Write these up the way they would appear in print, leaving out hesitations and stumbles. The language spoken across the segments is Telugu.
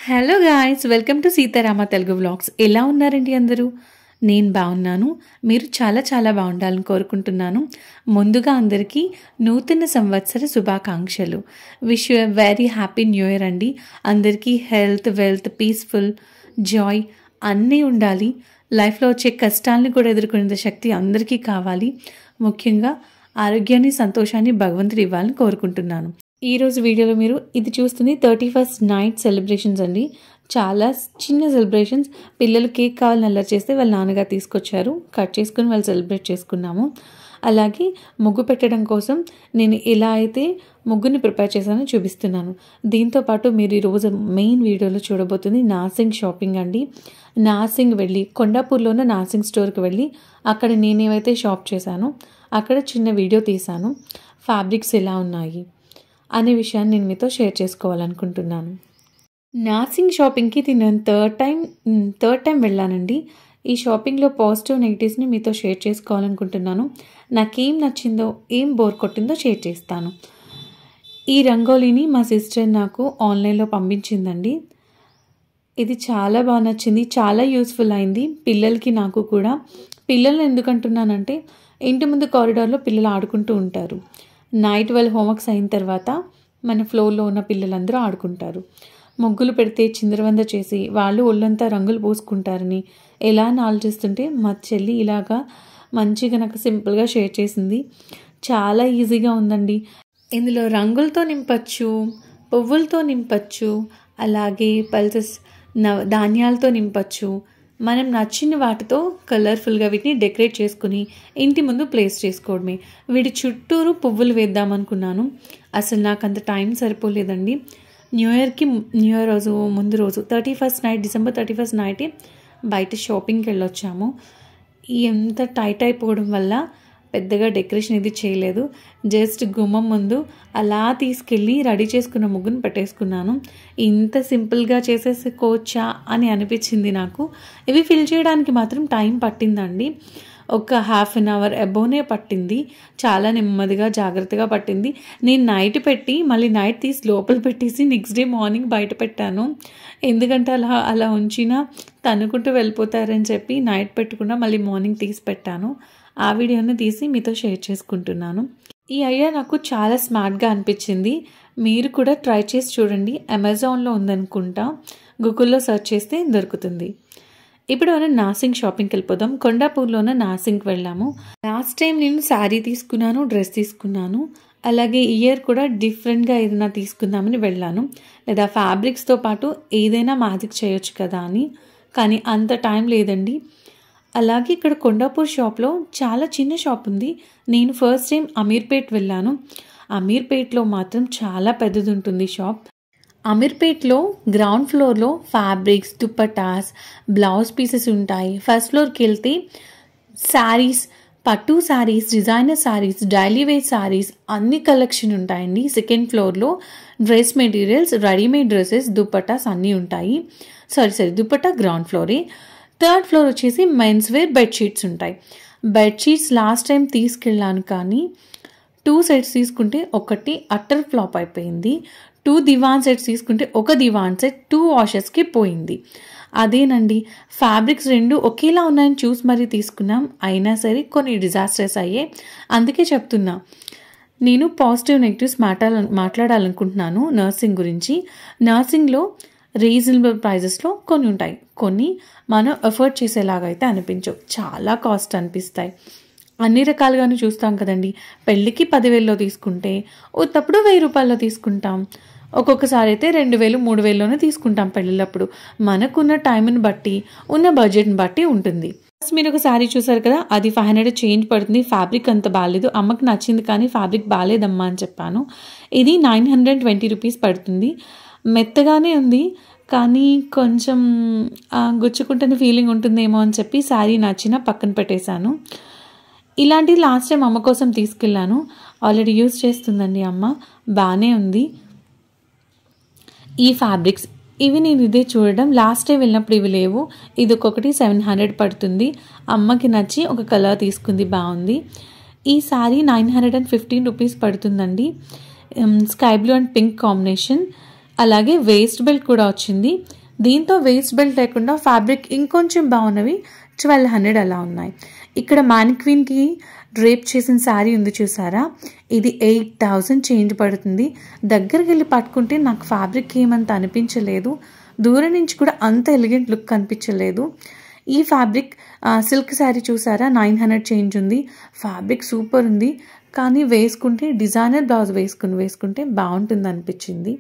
Hello guys, welcome to Seetharama Telugu vlogs. ఎలా ఉన్నారండి అందరూ? నేను బాగున్నాను. మీరు చాలా చాలా బాగుండాలని కోరుకుంటున్నాను. ముందుగా అందరికీ నూతన సంవత్సర శుభాకాంక్షలు. Wish you very happy new year అండి. అందరికీ హెల్త్, వెల్త్, పీస్ఫుల్, జాయ్ అన్నీ ఉండాలి. లైఫ్లో వచ్చే కష్టాలను కూడా ఎదుర్కొనే శక్తి అందరికీ కావాలి. ముఖ్యంగా ఆరోగ్యాన్ని, సంతోషాన్ని భగవంతుడు ఇవ్వాలని కోరుకుంటున్నాను. ఈరోజు వీడియోలో మీరు ఇది చూస్తుంది 31st నైట్ సెలబ్రేషన్స్ అండి. చాలా చిన్న సెలబ్రేషన్స్. పిల్లలు కేక్ కావాలని అల్లరి చేస్తే వాళ్ళ నాన్నగారు తీసుకొచ్చారు. కట్ చేసుకుని వాళ్ళు సెలబ్రేట్ చేసుకున్నాము. అలాగే ముగ్గు పెట్టడం కోసం నేను ఎలా అయితే ముగ్గుని ప్రిపేర్ చేశానో చూపిస్తున్నాను. దీంతోపాటు మీరు ఈరోజు మెయిన్ వీడియోలో చూడబోతుంది నార్సింగ్ షాపింగ్ అండి. నార్సింగ్ వెళ్ళి కొండాపూర్లోనే నార్సింగ్ స్టోర్కి వెళ్ళి అక్కడ నేనేమైతే షాప్ చేశానో అక్కడ చిన్న వీడియో తీశాను. ఫ్యాబ్రిక్స్ ఎలా ఉన్నాయి అనే విషయాన్ని నేను మీతో షేర్ చేసుకోవాలనుకుంటున్నాను. నార్సింగ్ షాపింగ్కి నేను థర్డ్ టైం వెళ్ళానండి. ఈ షాపింగ్లో పాజిటివ్ నెగిటివ్స్ని మీతో షేర్ చేసుకోవాలనుకుంటున్నాను. నాకేం నచ్చిందో, ఏం బోర్ కొట్టిందో షేర్ చేస్తాను. ఈ రంగోలీని మా సిస్టర్ నాకు ఆన్లైన్లో పంపించిందండి. ఇది చాలా బాగా నచ్చింది, చాలా యూస్ఫుల్ అయింది పిల్లలకి, నాకు కూడా. పిల్లల్ని ఎందుకంటున్నానంటే ఇంటి ముందు కారిడార్లో పిల్లలు ఆడుకుంటూ ఉంటారు. నైట్ వాళ్ళ హోంవర్క్స్ అయిన తర్వాత మన ఫ్లోర్లో ఉన్న పిల్లలందరూ ఆడుకుంటారు. ముగ్గులు పెడితే చిందరవంద చేసి వాళ్ళు ఒళ్ళంతా రంగులు పోసుకుంటారని ఎలా అని ఆలోచిస్తుంటే మా చెల్లి ఇలాగా మంచిగా నాకు సింపుల్గా షేర్ చేసింది. చాలా ఈజీగా ఉందండి. ఇందులో రంగులతో నింపచ్చు, పువ్వులతో నింపచ్చు, అలాగే పల్సెస్ ధాన్యాలతో నింపచ్చు. మనం నచ్చిన వాటితో కలర్ఫుల్గా వీటిని డెకరేట్ చేసుకుని ఇంటి ముందు ప్లేస్ చేసుకోవడమే. వీటి చుట్టూరు పువ్వులు వేద్దామనుకున్నాను. అసలు నాకు అంత టైం సరిపోలేదండి. న్యూ ఇయర్ రోజు ముందు రోజు 31st నైట్, December 31st నైటే బయట షాపింగ్కి వెళ్ళొచ్చాము. ఎంత టైట్ అయిపోవడం వల్ల పెద్దగా డెకరేషన్ ఇది చేయలేదు. జస్ట్ గుమ్మం ముందు అలా తీసుకెళ్ళి రెడీ చేసుకున్న ముగ్గును పెట్టేసుకున్నాను. ఇంత సింపుల్గా చేసేసుకోవచ్చా అని అనిపించింది నాకు. ఇవి ఫిల్ చేయడానికి మాత్రం టైం పట్టిందండి. ఒక ½ an hour అబోనే పట్టింది. చాలా నెమ్మదిగా, జాగ్రత్తగా పట్టింది. నేను నైట్ పెట్టి మళ్ళీ నైట్ తీసి లోపల పెట్టేసి నెక్స్ట్ డే మార్నింగ్ బయట పెట్టాను. ఎందుకంటే అలా ఉంచినా తన్నుకుంటూ వెళ్ళిపోతారని చెప్పి నైట్ పెట్టకుండా మళ్ళీ మార్నింగ్ తీసి పెట్టాను. ఆ వీడియోని తీసి మీతో షేర్ చేసుకుంటున్నాను. ఈ ఐడియా నాకు చాలా స్మార్ట్గా అనిపించింది. మీరు కూడా ట్రై చేసి చూడండి. అమెజాన్లో ఉందనుకుంటా, గూగుల్లో సెర్చ్ చేస్తే దొరుకుతుంది. ఇప్పుడు మనం నార్సింగ్ షాపింగ్కి వెళ్ళిపోదాం. కొండాపూర్లోనే నార్సింగ్కి వెళ్ళాము. లాస్ట్ టైం నేను శారీ తీసుకున్నాను, డ్రెస్ తీసుకున్నాను. అలాగే ఇయర్ కూడా డిఫరెంట్గా ఏదైనా తీసుకుందామని వెళ్ళాను. లేదా ఫ్యాబ్రిక్స్తో పాటు ఏదైనా మ్యాజిక్ చేయొచ్చు కదా అని. కానీ అంత టైం లేదండి. అలాగే ఇక్కడ కొండాపూర్ షాప్లో చాలా చిన్న షాప్ ఉంది. నేను ఫస్ట్ టైం అమీర్పేట్ వెళ్ళాను. అమీర్పేట్లో మాత్రం చాలా పెద్దది ఉంటుంది షాప్. అమీర్పేట్లో గ్రౌండ్ ఫ్లోర్లో ఫ్యాబ్రిక్స్, దుపట్టాస్, బ్లౌజ్ పీసెస్ ఉంటాయి. ఫస్ట్ ఫ్లోర్కి వెళ్తే శారీస్, పట్టు saris, designer saris, daily wear saris అన్ని కలెక్షన్ ఉంటాయండి. సెకండ్ ఫ్లోర్లో dress materials, readymade dresses, dupattas అన్నీ ఉంటాయి. దుపట్టా గ్రౌండ్ ఫ్లోరే. థర్డ్ ఫ్లోర్ వచ్చేసి మెన్స్ వేర్ బెడ్షీట్స్ ఉంటాయి. బెడ్షీట్స్ లాస్ట్ టైం తీసుకెళ్ళాను, కానీ 2 sets తీసుకుంటే ఒకటి అట్టర్ ఫ్లాప్ అయిపోయింది. 2 దివాన్ సెట్స్ తీసుకుంటే ఒక దివాన్ సెట్ 2 washes పోయింది. అదేనండి, ఫ్యాబ్రిక్స్ 2 ఒకేలా ఉన్నాయని చూసి మరీ తీసుకున్నాం. అయినా సరే కొన్ని డిజాస్టర్స్ అయ్యాయి. అందుకే చెప్తున్నా, నేను పాజిటివ్ నెగిటివ్స్ మాట్లాడాలనుకుంటున్నాను నర్సింగ్ గురించి. నర్సింగ్లో రీజనబుల్ ప్రైజెస్లో కొన్ని ఉంటాయి, కొన్ని మనం ఎఫర్ట్ చేసేలాగా అయితే అనిపించవు, చాలా కాస్ట్ అనిపిస్తాయి. అన్ని రకాలుగాను చూస్తాం కదండి. పెళ్ళికి 10,000లో తీసుకుంటే తప్పుడు 1,000 రూపాయల్లో తీసుకుంటాం. ఒక్కొక్కసారి అయితే 2,000, 3,000లోనే తీసుకుంటాం పెళ్ళిళ్ళప్పుడు. మనకున్న టైంని బట్టి, ఉన్న బడ్జెట్ని బట్టి ఉంటుంది. మీరు ఒక శారీ చూసారు కదా, అది 500 చేంజ్ పడుతుంది. ఫ్యాబ్రిక్ అంత బాగాలేదు. అమ్మకి నచ్చింది కానీ ఫ్యాబ్రిక్ బాగాలేదమ్మా అని చెప్పాను. ఇది 920 రూపీస్ పడుతుంది. మెత్తగానే ఉంది, కానీ కొంచెం గుచ్చుకుంటున్న ఫీలింగ్ ఉంటుందేమో అని చెప్పి శారీ నచ్చిన పక్కన పెట్టేశాను. ఇలాంటిది లాస్ట్ టైం అమ్మ కోసం తీసుకెళ్ళాను. ఆల్రెడీ యూజ్ చేస్తుందండి అమ్మ, బాగానే ఉంది. ఈ ఫ్యాబ్రిక్స్ ఇవి నేను ఇదే చూడడం. లాస్ట్ టైం వెళ్ళినప్పుడు ఇవి లేవు. ఇది ఒక్కొక్కటి 700 పడుతుంది. అమ్మకి నచ్చి ఒక కలర్ తీసుకుంది, బాగుంది. ఈ శారీ 915 రూపీస్ పడుతుందండి. Sky blue and pink combination. అలాగే వేస్ట్ బెల్ట్ కూడా వచ్చింది. దీంతో వేస్ట్ బెల్ట్ లేకుండా ఫ్యాబ్రిక్ ఇంకొంచెం బాగున్నవి 1200 అలా ఉన్నాయి. ఇక్కడ మానిక్వీన్కి డ్రేప్ చేసిన శారీ ఉంది చూసారా, ఇది 8000 చేంజ్ పడుతుంది. దగ్గరికి వెళ్ళి పట్టుకుంటే నాకు ఫ్యాబ్రిక్ ఏమంత అనిపించలేదు, దూరం నుంచి కూడా అంత ఎలిగెంట్ లుక్ కనిపించలేదు. ఈ ఫ్యాబ్రిక్ సిల్క్ శారీ చూసారా 900 చేంజ్ ఉంది. ఫ్యాబ్రిక్ సూపర్ ఉంది, కానీ వేసుకుంటే డిజైనర్ బ్లౌజ్ వేసుకుంటే బాగుంటుంది అనిపించింది.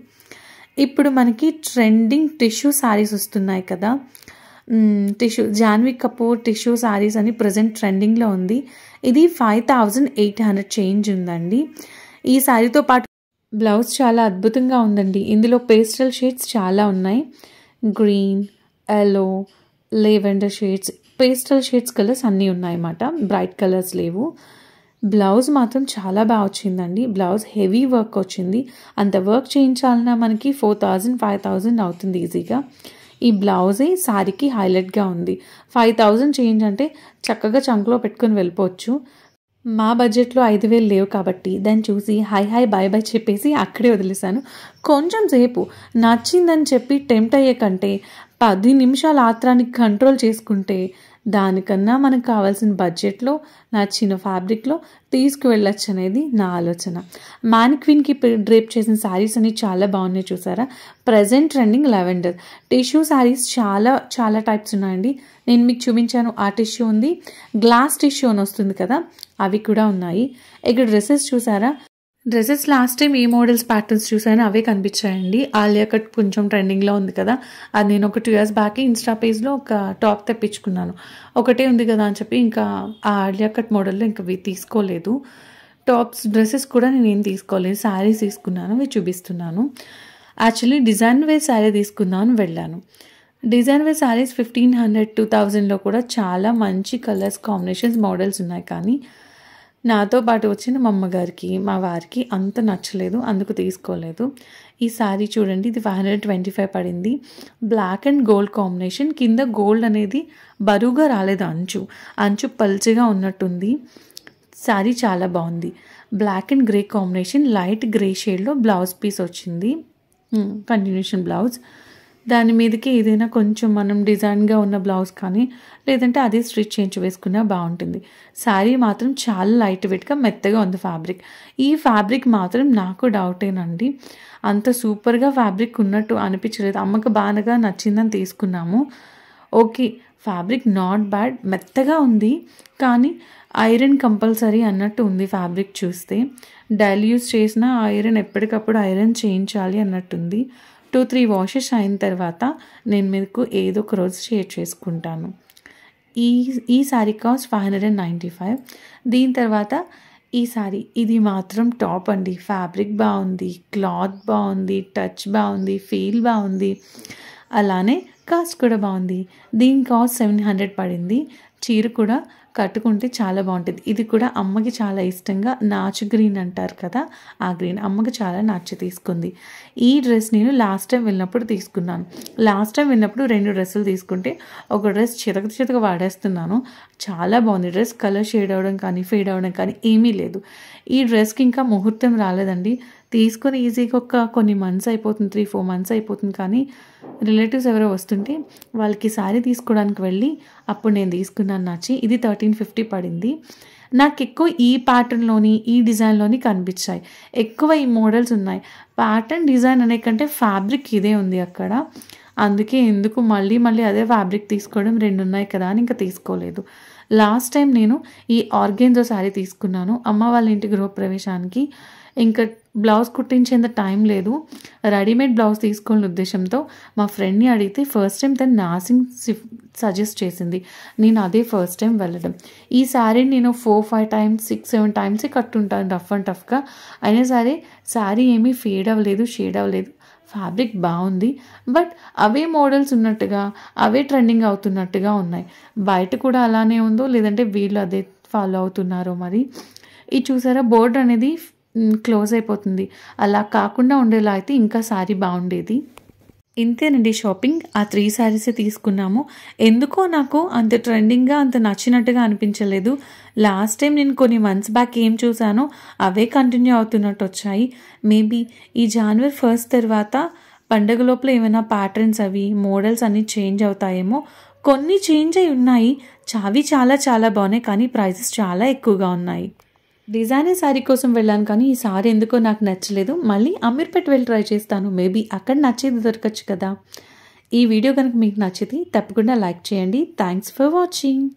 ఇప్పుడు మనకి ట్రెండింగ్ టిష్యూ శారీస్ వస్తున్నాయి కదా, జాన్వీ కపూర్ టిష్యూ శారీస్ అని ప్రజెంట్ ట్రెండింగ్లో ఉంది. ఇది 5800 చేంజ్ ఉందండి. ఈ శారీతో పాటు బ్లౌజ్ చాలా అద్భుతంగా ఉందండి. ఇందులో పేస్టల్ షేడ్స్ చాలా ఉన్నాయి, green, yellow, lavender shades, pastel shades colours అన్నీ ఉన్నాయన్నమాట, బ్రైట్ కలర్స్ లేవు. బ్లౌజ్ మాత్రం చాలా బాగా వచ్చిందండి. బ్లౌజ్ హెవీ వర్క్ వచ్చింది. అంత వర్క్ చేయించాలన్నా మనకి 4000 5000 అవుతుంది ఈజీగా. ఈ బ్లౌజే శారీకి హైలైట్గా ఉంది. 5000 చేంజ్ అంటే చక్కగా చంకలో పెట్టుకొని వెళ్ళిపోవచ్చు. మా బడ్జెట్లో 5000 లేవు కాబట్టి దాన్ని చూసి హాయ్ బాయ్ చెప్పేసి అక్కడే వదిలేశాను. కొంచెం సేపు నచ్చిందని చెప్పి టెంప్ట్ అయ్యే కంటే 10 నిమిషాల ఆత్రానికి కంట్రోల్ చేసుకుంటే దానికన్నా మనకు కావాల్సిన బడ్జెట్లో నచ్చిన ఫ్యాబ్రిక్లో తీసుకువెళ్ళచ్చు అనేది నా ఆలోచన. మానిక్వీన్కి డ్రేప్ చేసిన శారీస్ అన్ని చాలా బాగున్నాయి చూసారా. Present trending lavender tissue saris చాలా టైప్స్ ఉన్నాయండి. నేను మీకు చూపించాను, ఆ టిష్యూ ఉంది, గ్లాస్ టిష్యూ అని వస్తుంది కదా, అవి కూడా ఉన్నాయి. ఇక్కడ డ్రెస్సెస్ చూసారా, డ్రెస్సెస్ లాస్ట్ టైం ఏ మోడల్స్ ప్యాటర్న్స్ చూసానో అవే కనిపించాయండి. ఆలియా కట్ కొంచెం ట్రెండింగ్లో ఉంది కదా, అది నేను ఒక 2 years బ్యాక్ ఇన్స్టా పేజ్లో ఒక టాప్ తెప్పించుకున్నాను. ఒకటే ఉంది కదా అని చెప్పి ఇంకా ఆ ఆలియా కట్ మోడల్లో ఇంకా తీసుకోలేదు. డ్రెస్సెస్ కూడా నేను ఏం తీసుకోలేదు, శారీస్ తీసుకున్నాను, అవి చూపిస్తున్నాను. యాక్చువల్లీ డిజైన్ వేర్ శారీ తీసుకుందామని వెళ్ళాను. డిజైన్ వేర్ శారీస్ 1500 2000లో కూడా చాలా మంచి కలర్స్ కాంబినేషన్స్ మోడల్స్ ఉన్నాయి, కానీ నాతో పాటు వచ్చిన మా అమ్మగారికి మా వారికి అంత నచ్చలేదు, అందుకు తీసుకోలేదు. ఈ శారీ చూడండి, ఇది 525 పడింది. బ్లాక్ అండ్ గోల్డ్ కాంబినేషన్, కింద గోల్డ్ అనేది బరువుగా రాలేదు, అంచు పల్చగా ఉన్నట్టుంది. శారీ చాలా బాగుంది. Black and grey combination, light grey షేడ్లో బ్లౌజ్ పీస్ వచ్చింది, కంటిన్యూషన్ బ్లౌజ్. దాని మీదకి ఏదైనా కొంచెం మనం డిజైన్గా ఉన్న బ్లౌజ్ కానీ లేదంటే అదే స్టిచ్ చేయించి వేసుకున్నా బాగుంటుంది. శారీ మాత్రం చాలా లైట్ వెయిట్గా మెత్తగా ఉంది ఫ్యాబ్రిక్. ఈ ఫ్యాబ్రిక్ మాత్రం నాకు డౌటేనండి, అంత సూపర్గా ఫ్యాబ్రిక్ ఉన్నట్టు అనిపించలేదు. అమ్మకు బాగా నచ్చిందని తీసుకున్నాము. ఓకే, ఫ్యాబ్రిక్ నాట్ బ్యాడ్, మెత్తగా ఉంది, కానీ ఐరన్ కంపల్సరీ అన్నట్టు ఉంది ఫ్యాబ్రిక్ చూస్తే. డైలీ యూస్ చేసిన ఐరన్ ఎప్పటికప్పుడు ఐరన్ చేయించాలి అన్నట్టుంది. 2-3 వాషెస్ అయిన తర్వాత నేను మీకు ఏదో ఒక రోజు షేర్ చేసుకుంటాను. ఈ శారీ కాస్ట్ 595. దీని తర్వాత ఈ శారీ, ఇది మాత్రం టాప్ అండి. ఫ్యాబ్రిక్ బాగుంది, క్లాత్ బాగుంది, టచ్ బాగుంది, ఫీల్ బాగుంది, అలానే కాస్ట్ కూడా బాగుంది. దీని కాస్ట్ 700 పడింది. చీర కూడా కట్టుకుంటే చాలా బాగుంటుంది. ఇది కూడా అమ్మకి చాలా ఇష్టంగా నాచు గ్రీన్ అంటారు కదా, ఆ గ్రీన్ అమ్మకి చాలా నచ్చి తీసుకుంది. ఈ డ్రెస్ నేను లాస్ట్ టైం వెళ్ళినప్పుడు తీసుకున్నాను. లాస్ట్ టైం వెళ్ళినప్పుడు 2 డ్రెస్సులు తీసుకుంటే ఒక డ్రెస్ చితక వాడేస్తున్నాను. చాలా బాగుంది డ్రెస్, కలర్ షేడ్ అవ్వడం కానీ ఫేడ్ అవ్వడం కానీ ఏమీ లేదు. ఈ డ్రెస్కి ఇంకా ముహూర్తం రాలేదండి, తీసుకొని ఈజీగా కొన్ని మంత్స్ అయిపోతుంది, 3-4 మంత్స్ అయిపోతుంది. కానీ రిలేటివ్స్ ఎవరో వస్తుంటే వాళ్ళకి శారీ తీసుకోవడానికి వెళ్ళి అప్పుడు నేను తీసుకున్నాను నచ్చి. ఇది 1350 పడింది. నాకు ఎక్కువ ఈ ప్యాటర్న్లోని ఈ డిజైన్లోని కనిపించాయి, ఎక్కువ ఈ మోడల్స్ ఉన్నాయి. ప్యాటర్న్ డిజైన్ అనే కంటే ఫ్యాబ్రిక్ ఇదే ఉంది అక్కడ, అందుకే ఎందుకు మళ్ళీ అదే ఫ్యాబ్రిక్ తీసుకోవడం, 2 ఉన్నాయి కదా అని ఇంకా తీసుకోలేదు. లాస్ట్ టైం నేను ఈ ఆర్గెన్జో శారీ తీసుకున్నాను అమ్మ వాళ్ళ ఇంటి గృహప్రవేశానికి. ఇంకా బ్లౌజ్ కుట్టించేంత టైం లేదు, రెడీమేడ్ బ్లౌజ్ తీసుకోవాలని ఉద్దేశంతో మా ఫ్రెండ్ని అడిగితే ఫస్ట్ టైం తను నాసింగ్ సజెస్ట్ చేసింది. నేను అదే ఫస్ట్ టైం వెళ్ళడం. ఈ శారీని నేను 4-5 టైమ్స్ 6-7 టైమ్సే కట్టుంటాను రఫ్ అండ్ టఫ్గా. అయినా సరే శారీ ఏమీ ఫేడ్ అవ్వలేదు, షేడ్ అవ్వలేదు, ఫ్యాబ్రిక్ బాగుంది. బట్ అవే మోడల్స్ ఉన్నట్టుగా అవే ట్రెండింగ్ అవుతున్నట్టుగా ఉన్నాయి. బయట కూడా అలానే ఉందో లేదంటే వీళ్ళు అదే ఫాలో అవుతున్నారో మరి. ఇది చూసారా, బోర్డర్ అనేది క్లోజ్ అయిపోతుంది, అలా కాకుండా ఉండేలా అయితే ఇంకా శారీ బాగుండేది. ఇంతేనండి షాపింగ్. ఆ 3 శారీసే తీసుకున్నాము. ఎందుకో నాకు అంత ట్రెండింగ్గా అంత నచ్చినట్టుగా అనిపించలేదు. లాస్ట్ టైం నేను కొన్ని మంత్స్ బ్యాక్ ఏం చూసానో అవే కంటిన్యూ అవుతున్నట్టు వచ్చాయి. మేబీ ఈ January 1 తర్వాత పండగ లోపల ఏమైనా ప్యాటర్న్స్ అవి మోడల్స్ అన్నీ చేంజ్ అవుతాయేమో. కొన్ని చేంజ్ అయి ఉన్నాయి. చాలా చాలా బాగున్నాయి, కానీ ప్రైజెస్ చాలా ఎక్కువగా ఉన్నాయి. డిజైనర్ శారీ కోసం వెళ్ళాను, కానీ ఈ సారీ ఎందుకో నాకు నచ్చలేదు. మళ్ళీ అమీర్పేట్ వెళ్ళి ట్రై చేస్తాను, మేబీ అక్కడ నచ్చేది దొరకచ్చు కదా. ఈ వీడియో కనుక మీకు నచ్చితే తప్పకుండా లైక్ చేయండి. Thanks for watching.